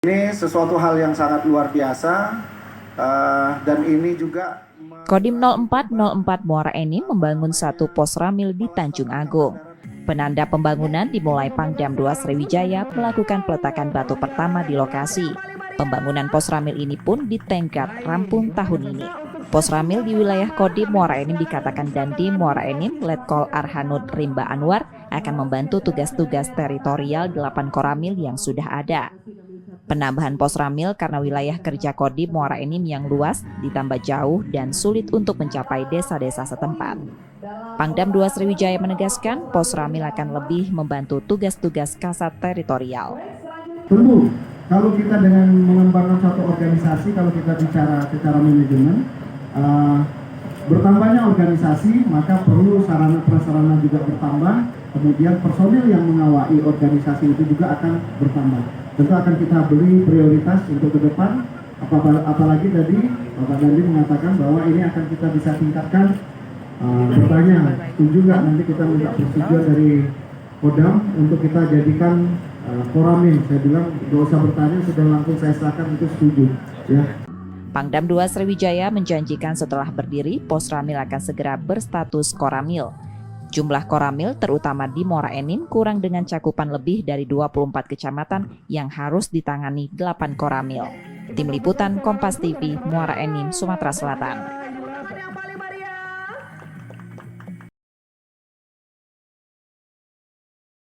Ini sesuatu hal yang sangat luar biasa dan ini juga Kodim 0404 Muara Enim membangun satu pos ramil di Tanjung Agung. Penanda pembangunan dimulai Pangdam 2 Sriwijaya melakukan peletakan batu pertama di lokasi. Pembangunan pos ramil ini pun ditenggat rampung tahun ini. Pos ramil di wilayah Kodim Muara Enim dikatakan Dandim Muara Enim, Letkol Arhanud Rimba Anwar akan membantu tugas-tugas teritorial 8 koramil yang sudah ada. Penambahan pos ramil karena wilayah kerja Kodim Muara Enim yang luas, ditambah jauh dan sulit untuk mencapai desa-desa setempat. Pangdam 2 Sriwijaya menegaskan pos ramil akan lebih membantu tugas-tugas kasat teritorial. Tentu, kalau kita dengan mengembangkan satu organisasi, kalau kita bicara secara manajemen, bertambahnya organisasi, maka perlu sarana-prasarana juga bertambah, kemudian personil yang mengawali organisasi itu juga akan bertambah. Tentu akan kita beri prioritas untuk ke depan, apalagi tadi Bapak Dandi mengatakan bahwa ini akan kita bisa tingkatkan. Bertanya, setuju nggak nanti kita minta persetujuan dari Kodam untuk kita jadikan koramil? Saya bilang nggak usah bertanya, sudah langsung saya serahkan itu setuju. Ya. Pangdam 2 Sriwijaya menjanjikan setelah berdiri, pos ramil akan segera berstatus koramil. Jumlah koramil terutama di Muara Enim kurang dengan cakupan lebih dari 24 kecamatan yang harus ditangani 8 koramil. Tim Liputan Kompas TV, Muara Enim, Sumatera Selatan.